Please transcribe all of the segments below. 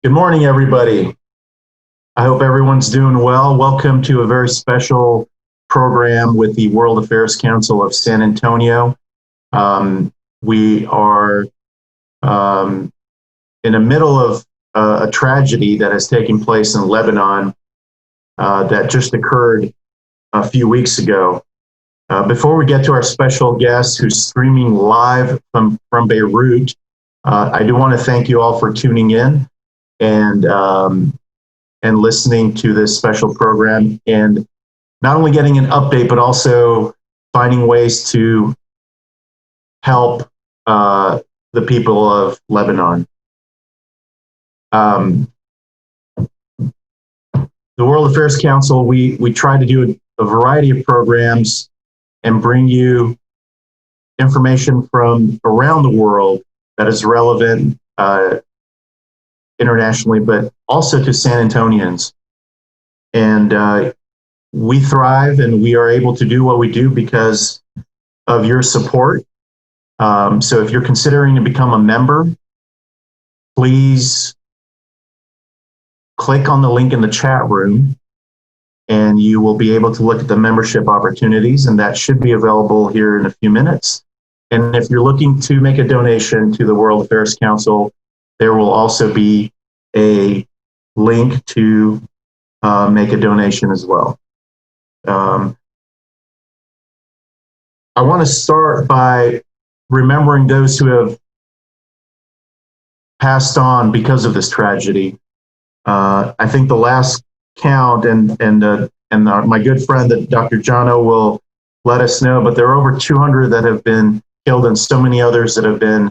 Good morning, everybody. I hope everyone's doing well. Welcome to a very special program with the World Affairs Council of San Antonio. We are in the middle of a tragedy that has taken place in Lebanon that just occurred a few weeks ago. Before we get to our special guest who's streaming live from Beirut, I do want to thank you all for tuning in and listening to this special program, and not only getting an update, but also finding ways to help the people of Lebanon. The World Affairs Council, we try to do a variety of programs and bring you information from around the world that is relevant internationally, but also to San Antonians. And we thrive and we are able to do what we do because of your support. So if you're considering to become a member, please click on the link in the chat room and you will be able to look at the membership opportunities, and that should be available here in a few minutes. And if you're looking to make a donation to the World Affairs Council, there will also be a link to make a donation as well. I want to start by remembering those who have passed on because of this tragedy. I think the last count, my good friend, Dr. Jeannot, will let us know, but there are over 200 that have been killed and so many others that have been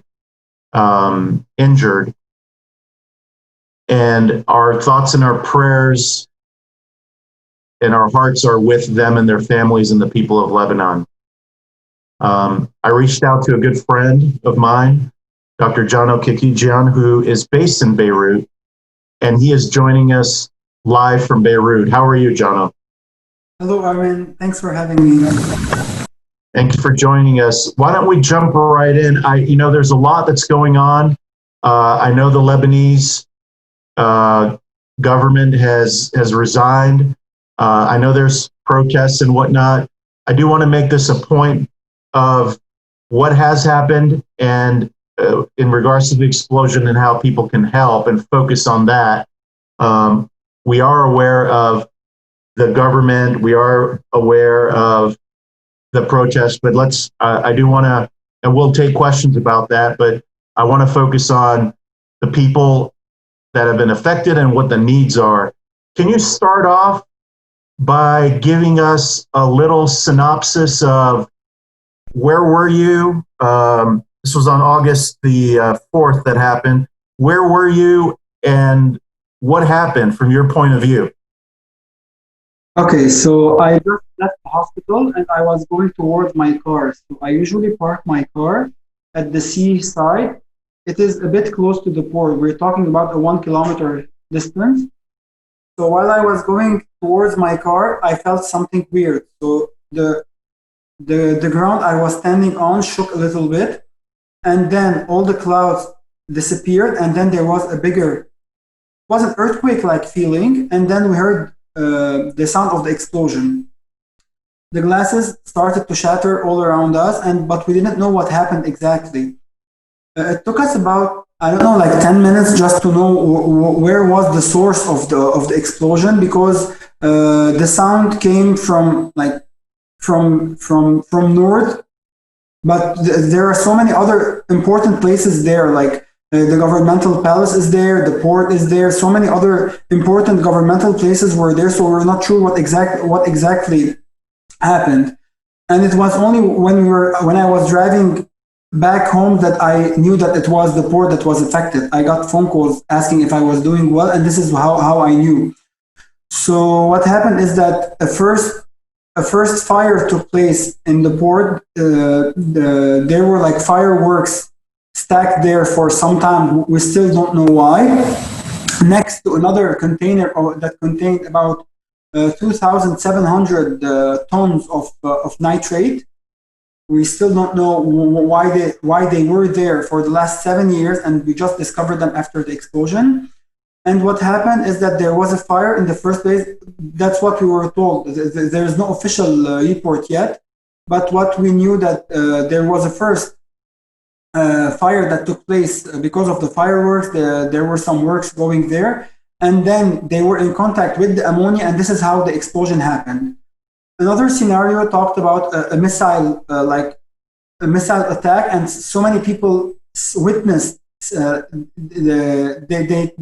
injured. And our thoughts and our prayers and our hearts are with them and their families and the people of Lebanon. I reached out to a good friend of mine, Dr. Jeannot Kekedjian, who is based in Beirut, and he is joining us live from Beirut. How are you, Jeannot? Hello, Armin. Thanks for having me. Thank you for joining us. Why don't we jump right in? There's a lot that's going on. I know the Lebanese government has resigned. I know there's protests and whatnot. I do want to make this a point of what has happened and in regards to the explosion and how people can help and focus on that. We are aware of the government. We are aware of the protests, but I do want to, and we'll take questions about that, but I want to focus on the people that have been affected and what the needs are. Can you start off by giving us a little synopsis of where were you? This was on August the 4th that happened. Where were you and what happened from your point of view? Okay, so I just left the hospital and I was going towards my car. So I usually park my car at the seaside. It is a bit close to the port. We're talking about a 1 kilometer distance. So while I was going towards my car, I felt something weird. So the ground I was standing on shook a little bit, and then all the clouds disappeared, and then there was was an earthquake-like feeling, and then we heard the sound of the explosion. The glasses started to shatter all around us, but we didn't know what happened exactly. It took us about, I don't know, like 10 minutes just to know where was the source of the explosion, because the sound came from north, but there are so many other important places there, like the governmental palace is there, the port is there, so many other important governmental places were there, so we're not sure what exactly happened. And it was only when I was driving back home that I knew that it was the port that was affected. I got phone calls asking if I was doing well, and this is how I knew. So what happened is that a first fire took place in the port. There were like fireworks stacked there for some time. We still don't know why. Next to another container that contained about 2,700 tons of nitrate. We still don't know why they were there for the last 7 years, and we just discovered them after the explosion. And what happened is that there was a fire in the first place. That's what we were told. There is no official report yet, but what we knew that there was a first fire that took place because of the fireworks. There were some works going there, and then they were in contact with the ammonia, and this is how the explosion happened. Another scenario talked about a missile, like a missile attack, and so many people witnessed.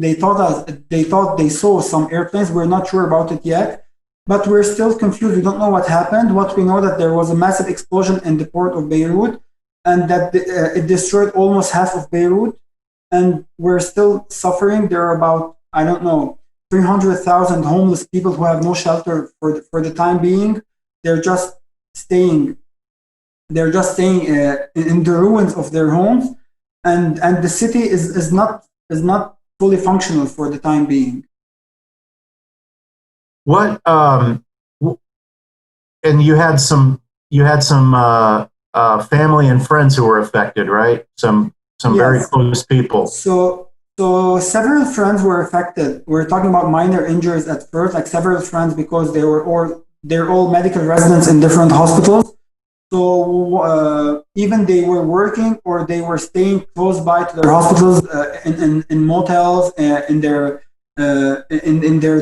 They thought they saw some airplanes. We're not sure about it yet, but we're still confused. We don't know what happened. What we know that there was a massive explosion in the port of Beirut, and that it destroyed almost half of Beirut, and we're still suffering. There are about, I don't know, 300,000 homeless people who have no shelter for the time being. They're just staying. They're just staying in the ruins of their homes, and the city is not fully functional for the time being. What and you had some family and friends who were affected, right? Some very Yes. close people. So several friends were affected. We're talking about minor injuries at first, like several friends, because they're all medical residents in different hospitals. So even they were working or they were staying close by to their hospitals, in motels, in their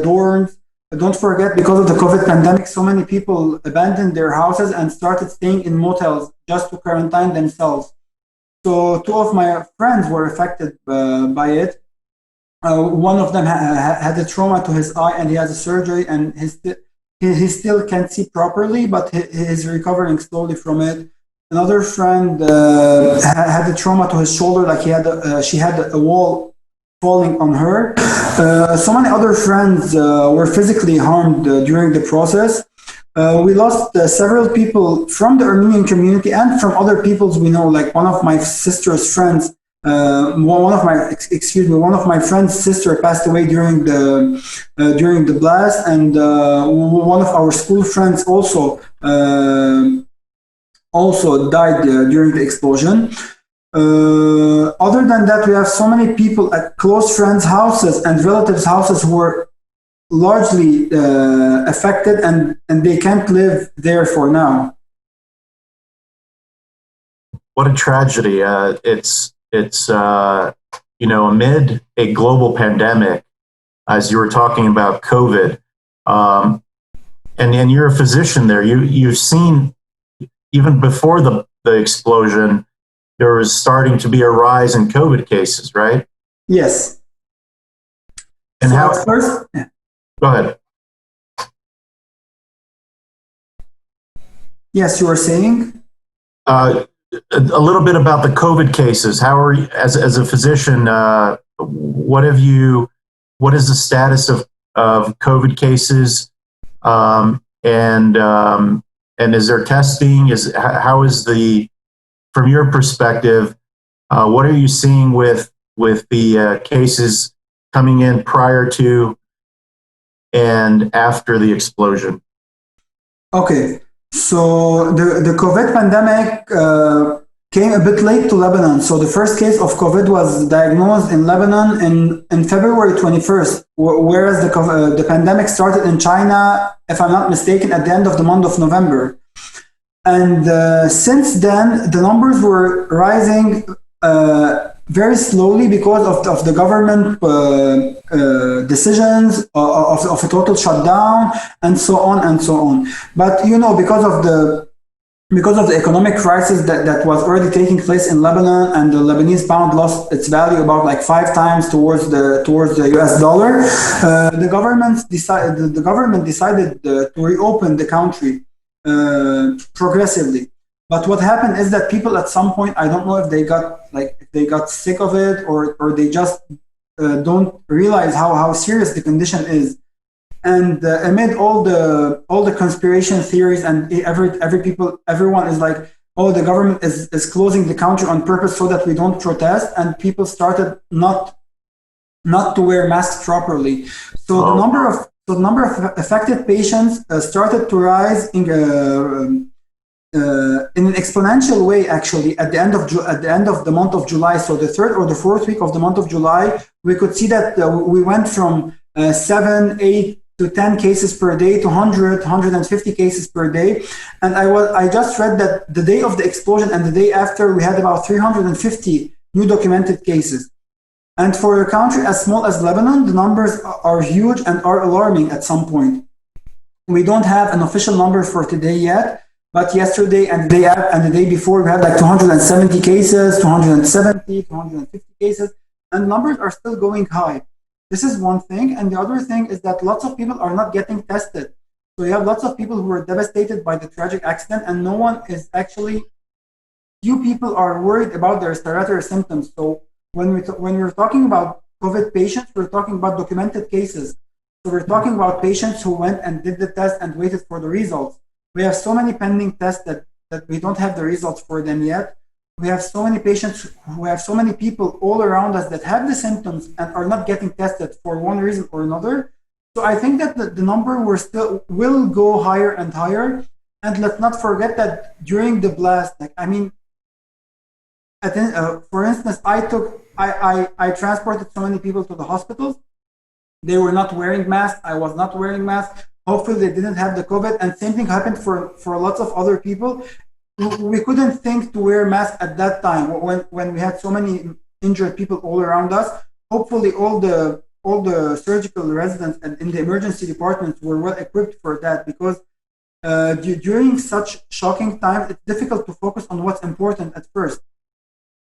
dorms. Don't forget, because of the COVID pandemic, so many people abandoned their houses and started staying in motels just to quarantine themselves. So two of my friends were affected by it. One of them had a trauma to his eye, and he has a surgery, and he still can't see properly, but he's recovering slowly from it. Another friend had a trauma to his shoulder, like she had a wall falling on her. So many other friends were physically harmed during the process. We lost several people from the Armenian community and from other peoples we know, like one of my sister's friends. One of my friend's sister passed away during the blast, and one of our school friends also died during the explosion. Other than that, we have so many people at close friends' houses and relatives' houses who were largely affected, and they can't live there for now. What a tragedy! It's amid a global pandemic, as you were talking about COVID, and you're a physician there. You've seen, even before the explosion, there was starting to be a rise in COVID cases, right? Yes. And So how? at first, yeah. Go ahead. Yes, you were saying. A little bit about the COVID cases. How are you, as a physician? What is the status of COVID cases? And is there testing? How is from your perspective, what are you seeing with the cases coming in prior to and after the explosion? Okay, so the COVID pandemic came a bit late to Lebanon. So the first case of COVID was diagnosed in Lebanon in February 21st, whereas the pandemic started in China, if I'm not mistaken, at the end of the month of November. And since then, the numbers were rising very slowly because of the government decisions of a total shutdown and so on and so on. But because of the economic crisis that was already taking place in Lebanon, and the Lebanese pound lost its value about like 5 times towards the US dollar, the government decided to reopen the country progressively. But what happened is that people at some point, I don't know if they got sick of it, or they just don't realize how serious the condition is. And amid all the conspiration theories, and everyone is like, oh, the government is closing the country on purpose so that we don't protest, and people started not to wear masks properly. So the number of affected patients started to rise in an exponential way, actually, at the end of the month of July. So the third or the fourth week of the month of July, we could see that we went from 7, 8 to 10 cases per day to 100, 150 cases per day. And I just read that the day of the explosion and the day after, we had about 350 new documented cases. And for a country as small as Lebanon, the numbers are huge and are alarming at some point. We don't have an official number for today yet, but yesterday and the day before, we had like 270 cases, 270, 250 cases, and numbers are still going high. This is one thing. And the other thing is that lots of people are not getting tested. So you have lots of people who were devastated by the tragic accident, and no one is actually, few people are worried about their respiratory symptoms. So when we're talking about COVID patients, we're talking about documented cases. So we're talking about patients who went and did the test and waited for the results. We have so many pending tests that we don't have the results for them yet. We have so many patients who have so many people all around us that have the symptoms and are not getting tested for one reason or another. So I think that the number will go higher and higher. And let's not forget that during the blast, for instance, I transported so many people to the hospitals. They were not wearing masks. I was not wearing masks. Hopefully they didn't have the COVID. And same thing happened for lots of other people. We couldn't think to wear masks at that time when we had so many injured people all around us. Hopefully all the surgical residents and in the emergency departments were well equipped for that, because during such shocking times, it's difficult to focus on what's important at first.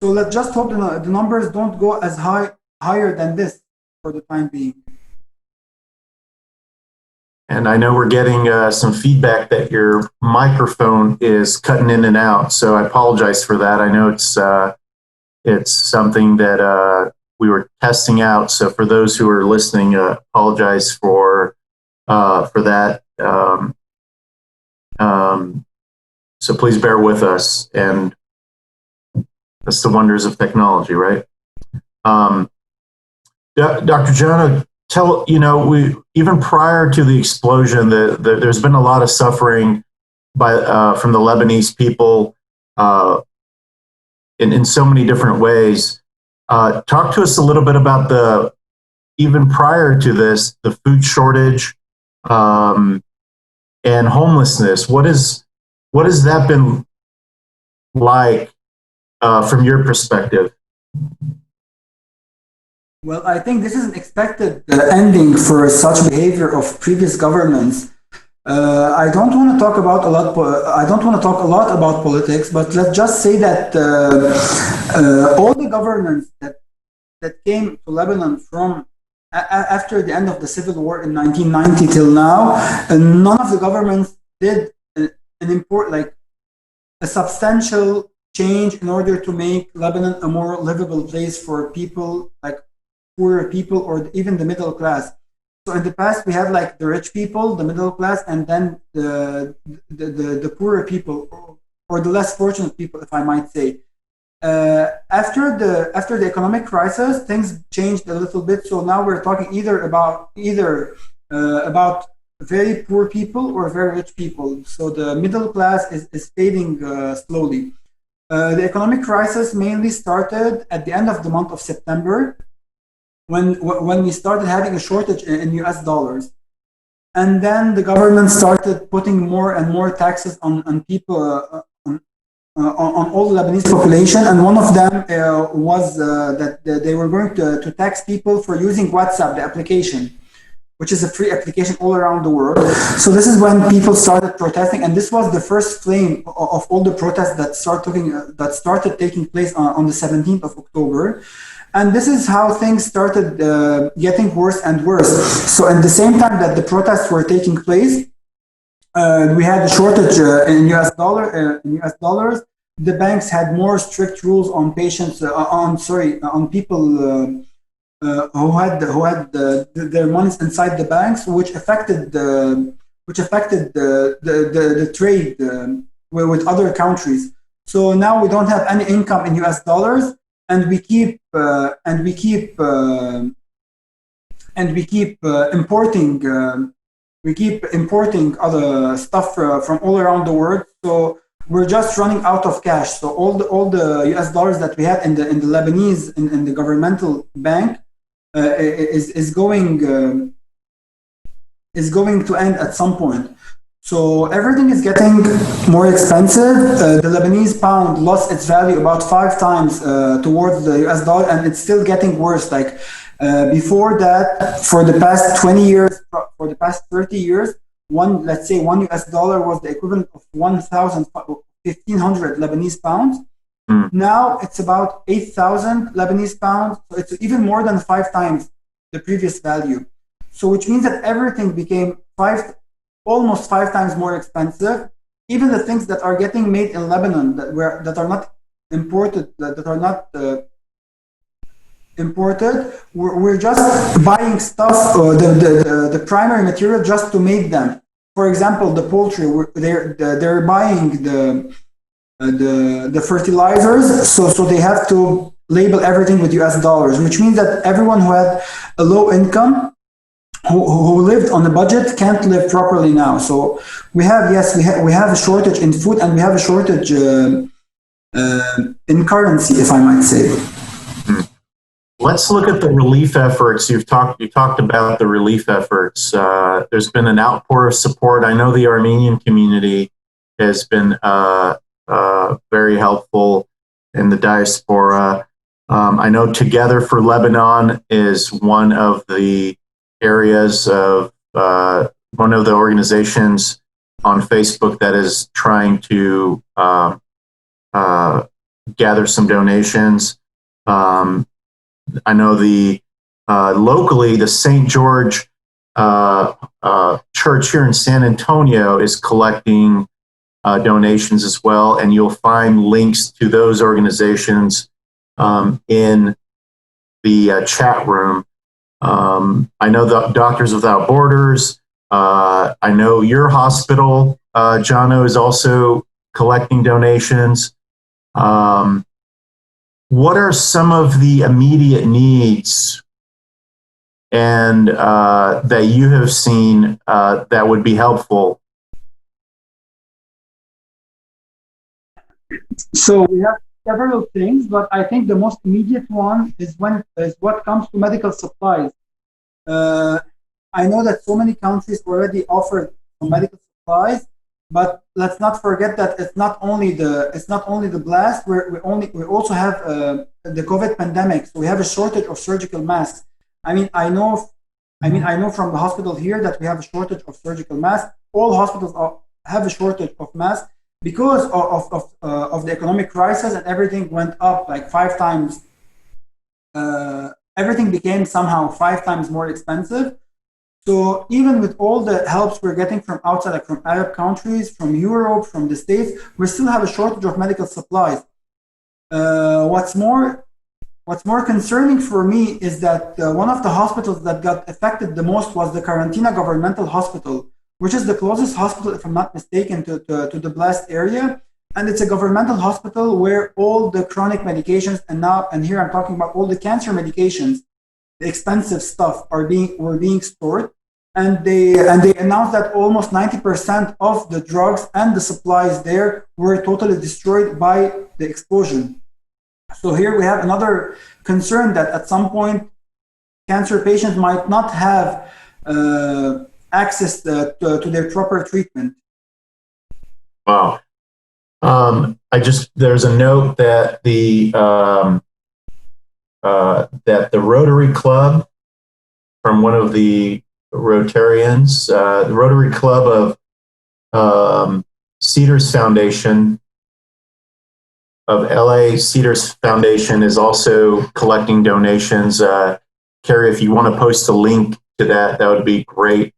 So let's just hope the numbers don't go as higher than this for the time being. And I know we're getting some feedback that your microphone is cutting in and out, so I apologize for that. I know it's something that we were testing out. So for those who are listening, apologize for that. So please bear with us, and that's the wonders of technology, right? Dr. Jeannot, we even prior to the explosion, there's been a lot of suffering from the Lebanese people in so many different ways. Talk to us a little bit about even prior to this, the food shortage and homelessness. What has that been like from your perspective? Well, I think this is an expected ending for such behavior of previous governments. I don't want to talk a lot about politics, but let's just say that all the governments that came to Lebanon from after the end of the civil war in 1990 till now, none of the governments did a substantial change in order to make Lebanon a more livable place for people like poorer people or even the middle class. So in the past, we had like the rich people, the middle class, and then the poorer people or the less fortunate people, if I might say. After the economic crisis, things changed a little bit. So now we're talking either about very poor people or very rich people. So the middle class is fading slowly. The economic crisis mainly started at the end of the month of September, when we started having a shortage in US dollars. And then the government started putting more and more taxes on people, on all the Lebanese population. And one of them was that they were going to tax people for using WhatsApp, the application, which is a free application all around the world. So this is when people started protesting, and this was the first flame of all the protests that started taking place on the 17th of October. And this is how things started getting worse and worse. So at the same time that the protests were taking place, we had a shortage in US dollars. The banks had more strict rules on patients, on people who had their monies inside the banks, which affected the trade with other countries. So now we don't have any income in US dollars. And we keep importing other stuff from all around the world. So we're just running out of cash. So all the US dollars that we had in the Lebanese in the governmental bank is going to end at some point. So everything is getting more expensive. The Lebanese pound lost its value about 5 times towards the US dollar, and it's still getting worse. Like before that, for the past 20 years, for the past 30 years, let's say one US dollar was the equivalent of 1,500 Lebanese pounds. Mm. Now it's about 8,000 Lebanese pounds. So it's even more than 5 times the previous value. So which means that everything became almost 5 times more expensive. Even the things that are getting made in Lebanon that are not imported, that are not imported, we're just buying stuff, the primary material just to make them. For example, the poultry, they're buying the fertilizers, so they have to label everything with US dollars, which means that everyone who had a low income, who lived on a budget, can't live properly now. So we have a shortage in food, and we have a shortage in currency, if I might say. Let's look at the relief efforts. You talked about the relief efforts. There's been an outpour of support. I know the Armenian community has been very helpful in the diaspora. I know Together for Lebanon is one of the areas of one of the organizations on Facebook that is trying to gather some donations. I know locally the St. George Church here in San Antonio is collecting donations as well, and you'll find links to those organizations in the chat room. I know the Doctors Without Borders. I know your hospital, Jeannot, is also collecting donations. What are some of the immediate needs and that you have seen that would be helpful? So we have several things, but I think the most immediate one is what comes to medical supplies. I know that so many countries already offer medical supplies, but let's not forget that it's not only the blast. We also have the COVID pandemic, so we have a shortage of surgical masks. I know from the hospital here that we have a shortage of surgical masks. All hospitals have a shortage of masks because of the economic crisis, and everything went up like 5 times. Everything became somehow 5 times more expensive. So even with all the helps we're getting from outside, like from Arab countries, from Europe, from the States, we still have a shortage of medical supplies. What's more concerning for me is that one of the hospitals that got affected the most was the Karantina Governmental Hospital, which is the closest hospital, if I'm not mistaken, to the blast area. And it's a governmental hospital where all the chronic medications, and here I'm talking about all the cancer medications, the expensive stuff were being stored. And they announced that almost 90% of the drugs and the supplies there were totally destroyed by the explosion. So here we have another concern that at some point cancer patients might not have access to their proper treatment. Wow. There's a note that the Rotary Club, from one of the Rotarians, the Rotary Club of Cedars Foundation, of LA Cedars Foundation, is also collecting donations. Carrie, if you want to post a link to that would be great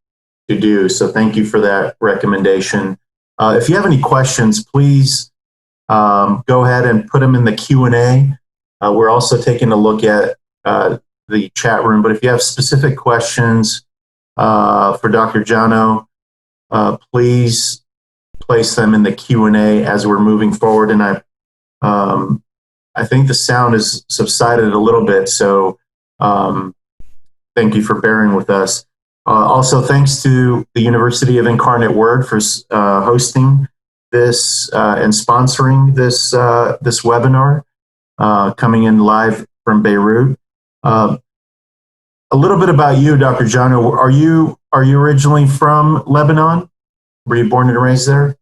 to do. So thank you for that recommendation. If you have any questions, please go ahead and put them in the Q&A. We're also taking a look at the chat room, but if you have specific questions for Dr. Jeannot, please place them in the Q&A as we're moving forward. And I think the sound has subsided a little bit, so thank you for bearing with us. Also, thanks to the University of Incarnate Word for hosting this and sponsoring this webinar, coming in live from Beirut. a little bit about you, Dr. Jeannot. Are you originally from Lebanon? Were you born and raised there?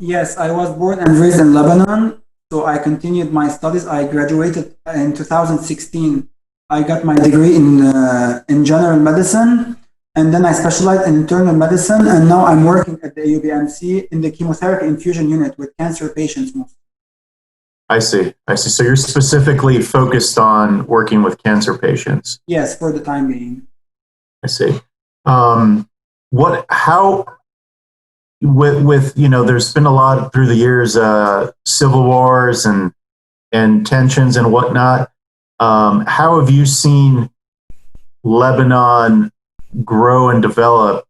Yes, I was born and raised in Lebanon, so I continued my studies. I graduated in 2016. I got my degree in general medicine, and then I specialized in internal medicine, and now I'm working at the UBMC in the chemotherapy infusion unit with cancer patients mostly. I see. I see. So you're specifically focused on working with cancer patients. Yes, for the time being. I see. How, there's been a lot through the years, civil wars and tensions and whatnot. How have you seen Lebanon grow and develop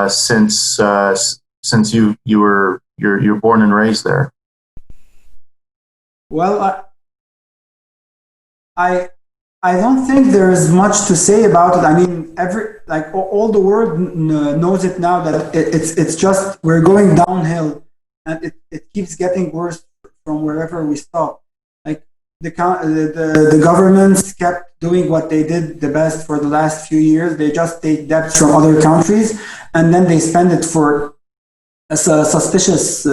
since you're born and raised there? Well, I don't think there is much to say about it. I mean, all the world knows it now that it's just we're going downhill, and it keeps getting worse from wherever we stop. Like the governments kept doing what they did the best for the last few years. They just take debts from other countries and then they spend it for a suspicious.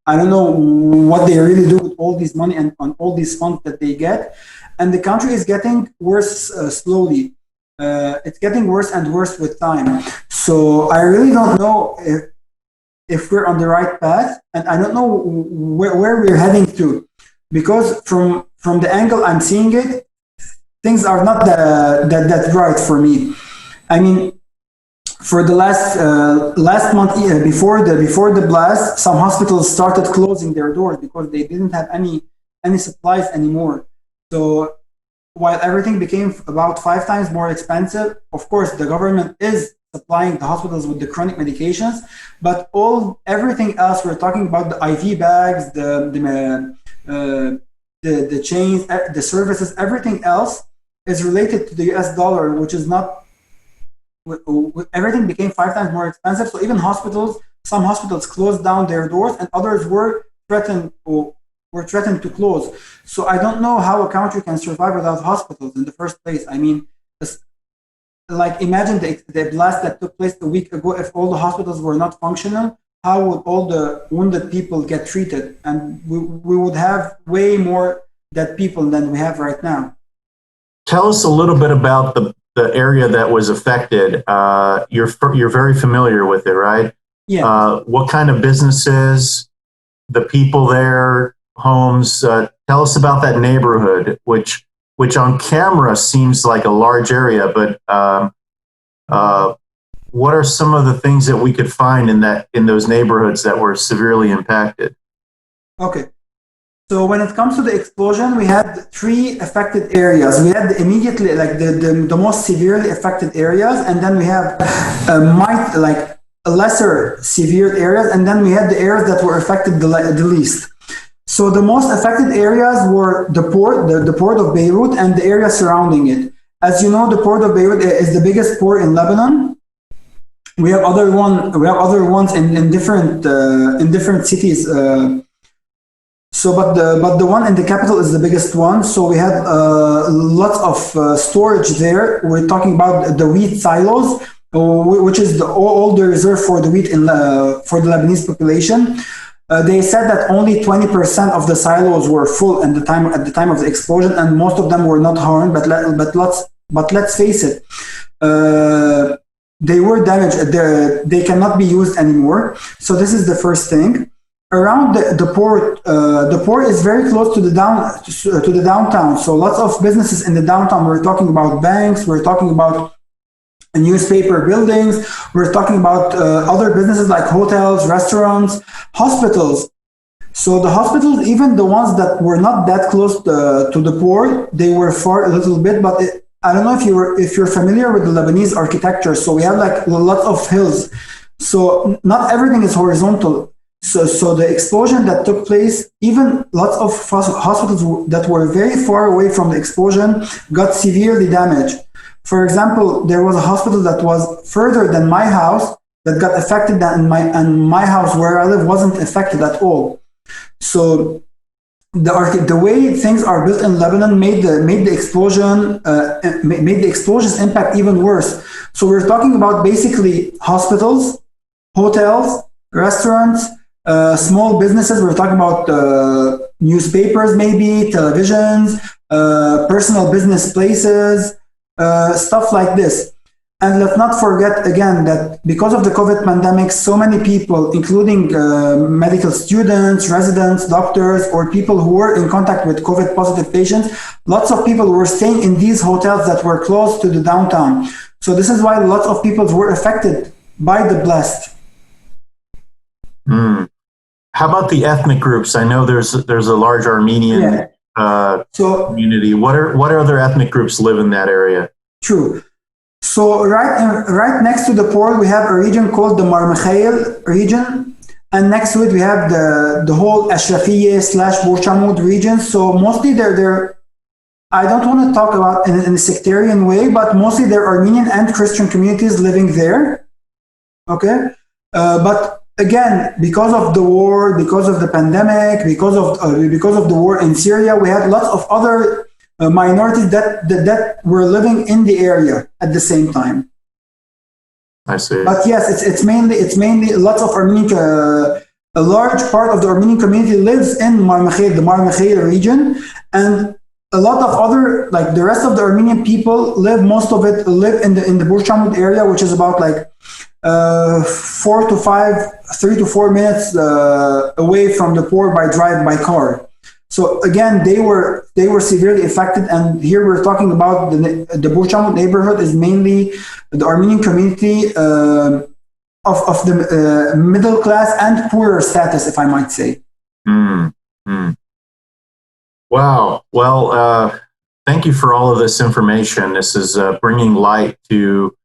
I don't know what they really do with all this money and on all these funds that they get. And the country is getting worse slowly. It's getting worse and worse with time. So I really don't know if we're on the right path, and I don't know where we're heading to, because from the angle I'm seeing it, things are not that bright for me. I mean, for the last month before the blast, some hospitals started closing their doors because they didn't have any supplies anymore. So while everything became about 5 times more expensive, of course the government is supplying the hospitals with the chronic medications, but everything else, we're talking about the IV bags, the chains, the services, everything else is related to the US dollar, which is not. Everything became 5 times more expensive. So even some hospitals closed down their doors, and others were threatened to close. So I don't know how a country can survive without hospitals in the first place. I mean, like imagine the blast that took place a week ago. If all the hospitals were not functional, how would all the wounded people get treated? And we would have way more dead people than we have right now. Tell us a little bit about the area that was affected. You're very familiar with it, right? Yeah. What kind of businesses, the people there, homes? Tell us about that neighborhood, which on camera seems like a large area, but what are some of the things that we could find in those neighborhoods that were severely impacted? Okay. So when it comes to the explosion, we had 3 affected areas. We had immediately like the most severely affected areas, and then we have lesser severe areas, and then we had the areas that were affected the least. So the most affected areas were the port of Beirut and the area surrounding it. As you know, the port of Beirut is the biggest port in Lebanon. We have other ones in different cities. But the one in the capital is the biggest one. So we had lots of storage there. We're talking about the wheat silos, which is all the reserve for the wheat for the Lebanese population. They said that only 20% of the silos were full at the time of the explosion, and most of them were not harmed. But let's face it, they were damaged. They cannot be used anymore. So this is the first thing. Around the port is very close to the downtown. So lots of businesses in the downtown. We're talking about banks. We're talking about newspaper buildings. We're talking about other businesses like hotels, restaurants, hospitals. So the hospitals, even the ones that were not that close to the port, they were far a little bit. But I don't know if you're familiar with the Lebanese architecture. So we have like lots of hills. So not everything is horizontal. So the explosion that took place, even lots of hospitals that were very far away from the explosion got severely damaged. For example, there was a hospital that was further than my house that got affected, and my house where I live wasn't affected at all. So the way things are built in Lebanon made the explosion made the explosion's impact even worse. So we're talking about basically hospitals, hotels, restaurants, small businesses. We're talking about newspapers, maybe televisions, personal business places, stuff like this. And let's not forget again that because of the COVID pandemic, so many people, including medical students, residents, doctors, or people who were in contact with COVID positive patients, lots of people were staying in these hotels that were close to the downtown. So this is why lots of people were affected by the blast. Mm. How about the ethnic groups? I know there's a large Armenian community. What other ethnic groups live in that area? True. So right next to the port, we have a region called the Marmikhail region, and next to it we have the whole Ashrafiyeh / Burchamud region. So mostly they're I don't want to talk about in a sectarian way, but mostly they're Armenian and Christian communities living there. Okay, but again, because of the war, because of the pandemic, because of the war in Syria, we had lots of other minorities that were living in the area at the same time. I see. But yes, it's mainly lots of Armenian. A large part of the Armenian community lives in the Marmikhail region, and a lot of other, like the rest of the Armenian people most of it live in the Burchamud area, which is about like 3 to 4 minutes away from the port by car. So again, they were severely affected, and here we're talking about the Burchamud neighborhood is mainly the Armenian community of the middle class and poorer status, if I might say. Wow. Well, thank you for all of this information. This is bringing light to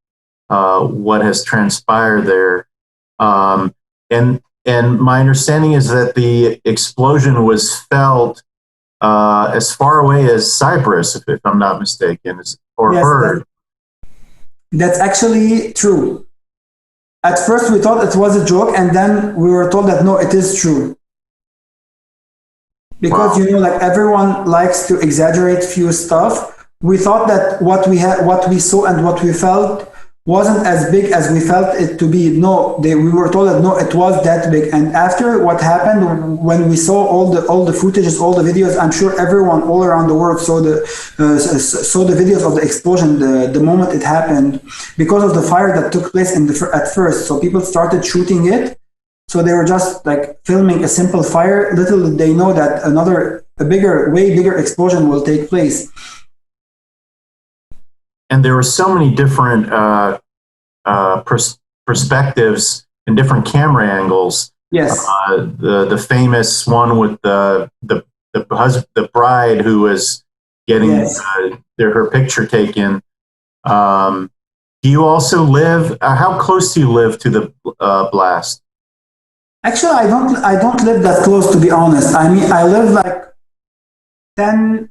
what has transpired there. And my understanding is that the explosion was felt as far away as Cyprus, if I'm not mistaken, or yes, heard. That's actually true. At first, we thought it was a joke, and then we were told that no, it is true. Because like everyone likes to exaggerate few stuff. We thought that what we saw, and what we felt wasn't as big as we felt it to be. No, we were told that no, it was that big. And after what happened, when we saw all the footages, all the videos, I'm sure everyone all around the world saw the videos of the explosion the moment it happened, because of the fire that took place at first. So people started shooting it. So they were just like filming a simple fire. Little did they know that way bigger explosion will take place. And there were so many different perspectives and different camera angles. Yes. The famous one with the bride who was getting her picture taken. Do you also live? How close do you live to the blast? Actually, I don't live that close, to be honest. I mean, I live like 10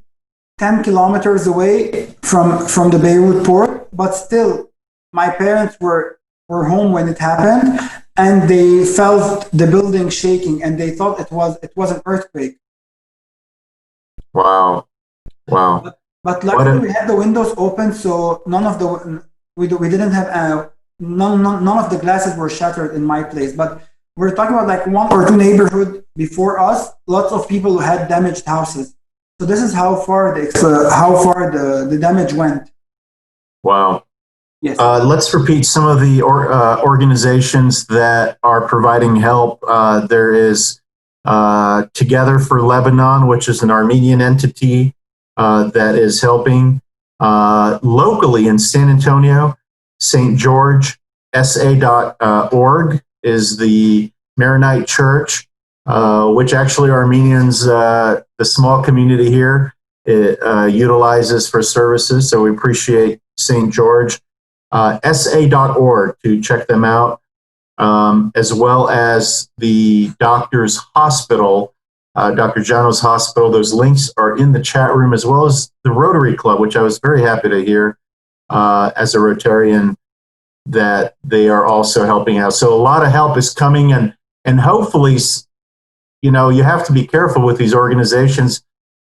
kilometers away from the Beirut port, but still, my parents were home when it happened, and they felt the building shaking, and they thought it was an earthquake. Wow. But luckily, we had the windows open, so we didn't have none of the glasses were shattered in my place. But we're talking about like 1 or 2 neighborhoods before us. Lots of people who had damaged houses. So this is how far the damage went. Wow. Yes. Let's repeat some of the organizations that are providing help. There is Together for Lebanon, which is an Armenian entity that is helping locally in San Antonio. St. George, sa.org is the Maronite church, which actually Armenians, the small community here, utilizes for services. So we appreciate St. George. sa.org to check them out, as well as the Doctor's Hospital, Dr. Jeannot's Hospital. Those links are in the chat room, as well as the Rotary Club, which I was very happy to hear as a Rotarian that they are also helping out. So a lot of help is coming, and hopefully you have to be careful with these organizations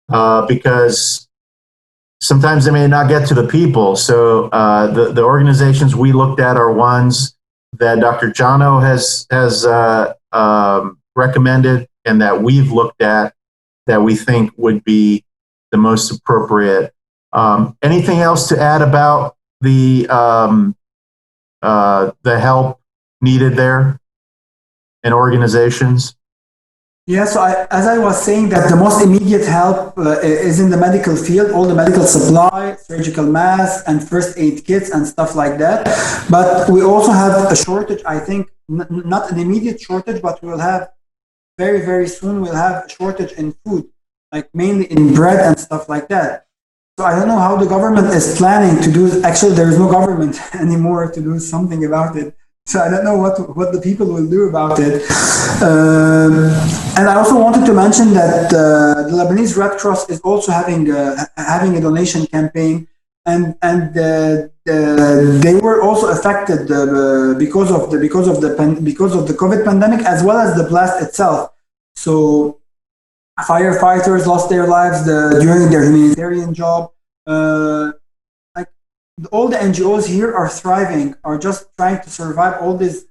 because sometimes they may not get to the people. So the organizations we looked at are ones that Dr. Jeannot has recommended and that we've looked at that we think would be the most appropriate. Anything else to add about the help needed there in organizations? Yeah, so as I was saying, that the most immediate help is in the medical field, all the medical supply, surgical masks, and first aid kits and stuff like that. But we also have a shortage, I think, not an immediate shortage, but we'll have very, very soon, we'll have a shortage in food, like mainly in bread and stuff like that. So I don't know how the government is planning to do. Actually, there is no government anymore to do something about it. So I don't know what the people will do about it. And I also wanted to mention that the Lebanese Red Cross is also having a donation campaign, and they were also affected because of the COVID pandemic as well as the blast itself. So firefighters lost their lives during their humanitarian job. Like all the NGOs here are thriving, are just trying to survive all these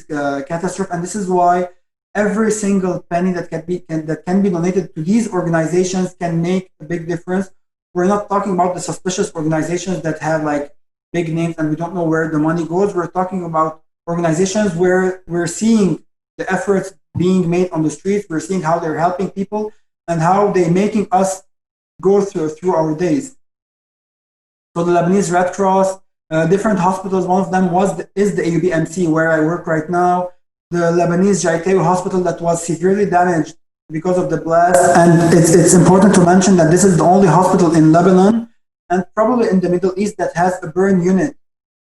catastrophes, and this is why every single penny that can be donated to these organizations can make a big difference. We're not talking about the suspicious organizations that have like big names and we don't know where the money goes. We're talking about organizations where we're seeing the efforts being made on the streets. We're seeing how they're helping people and how they're making us go through our days. So the Lebanese Red Cross, different hospitals. One of them is the AUBMC where I work right now. The Lebanese Jaiteo hospital that was severely damaged because of the blast. And it's important to mention that this is the only hospital in Lebanon and probably in the Middle East that has a burn unit.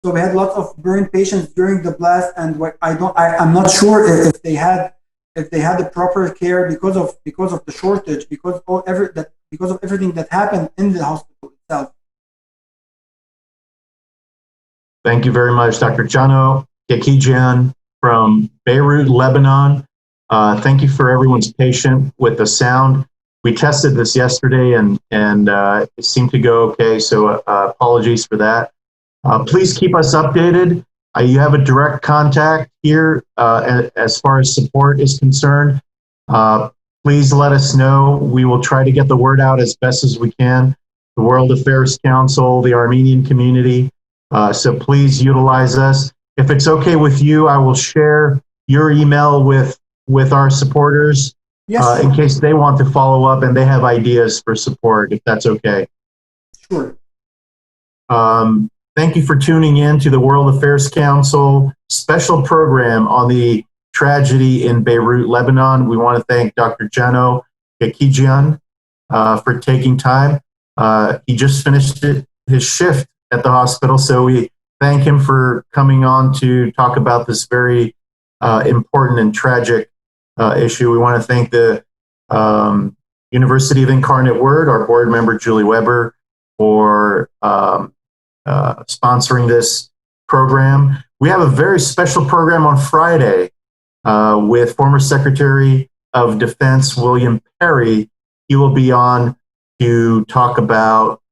So we had lots of burn patients during the blast, and I'm not sure if they had the proper care because of the shortage, because of everything that happened in the hospital itself. Thank you very much, Dr. Jeannot Kekedjian from Beirut, Lebanon. Thank you for everyone's patience with the sound. We tested this yesterday and it seemed to go okay, so apologies for that. Please keep us updated. You have a direct contact here as far as support is concerned. Please let us know. We will try to get the word out as best as we can. The World Affairs Council, the Armenian community. So please utilize us. If it's okay with you, I will share your email with our supporters. Yes, in case they want to follow up and they have ideas for support, if that's okay. Sure. Thank you for tuning in to the World Affairs Council special program on the tragedy in Beirut, Lebanon. We want to thank Dr. Jeannot Kekedjian for taking time. He just finished his shift at the hospital, so we thank him for coming on to talk about this very important and tragic issue. We want to thank the University of Incarnate Word, our board member Julie Weber, for sponsoring this program. We have a very special program on Friday with former Secretary of Defense William Perry. He will be on to talk about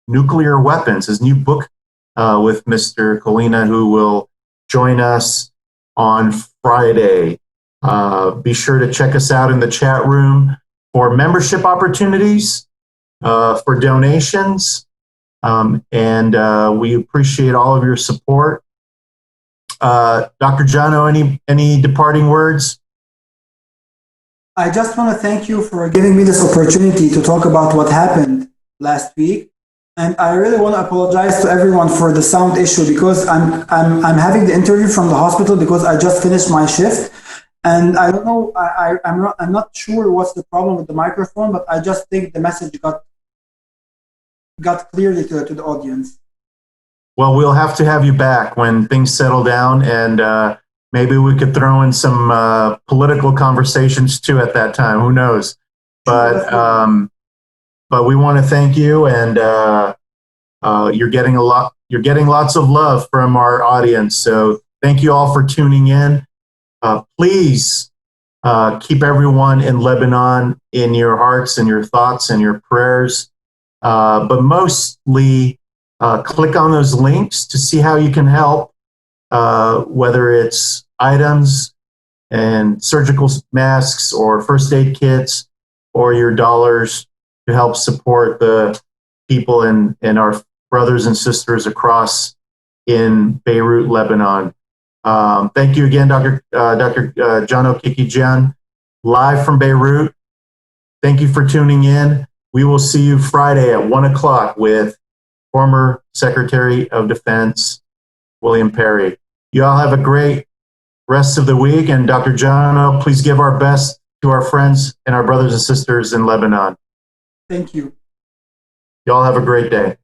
nuclear weapons, his new book with Mr. Colina, who will join us on Friday. Be sure to check us out in the chat room for membership opportunities, for donations, and we appreciate all of your support. Dr. Jeannot, any departing words? I just want to thank you for giving me this opportunity to talk about what happened last week. And I really want to apologize to everyone for the sound issue because I'm having the interview from the hospital because I just finished my shift. And I don't know, I'm not sure what's the problem with the microphone, but I just think the message got clearly to the audience. Well, we'll have to have you back when things settle down, and maybe we could throw in some political conversations too at that time. Who knows? But we want to thank you, and you're getting lots of love from our audience. So thank you all for tuning in. Please Keep everyone in Lebanon in your hearts and your thoughts and your prayers. But mostly, click on those links to see how you can help, whether it's items and surgical masks or first aid kits or your dollars to help support the people and our brothers and sisters across in Beirut, Lebanon. Thank you again, Dr. Jeannot Kekedjian, live from Beirut. Thank you for tuning in. We will see you Friday at 1 o'clock with former Secretary of Defense, William Perry. You all have a great rest of the week. And Dr. Jeannot, please give our best to our friends and our brothers and sisters in Lebanon. Thank you. You all have a great day.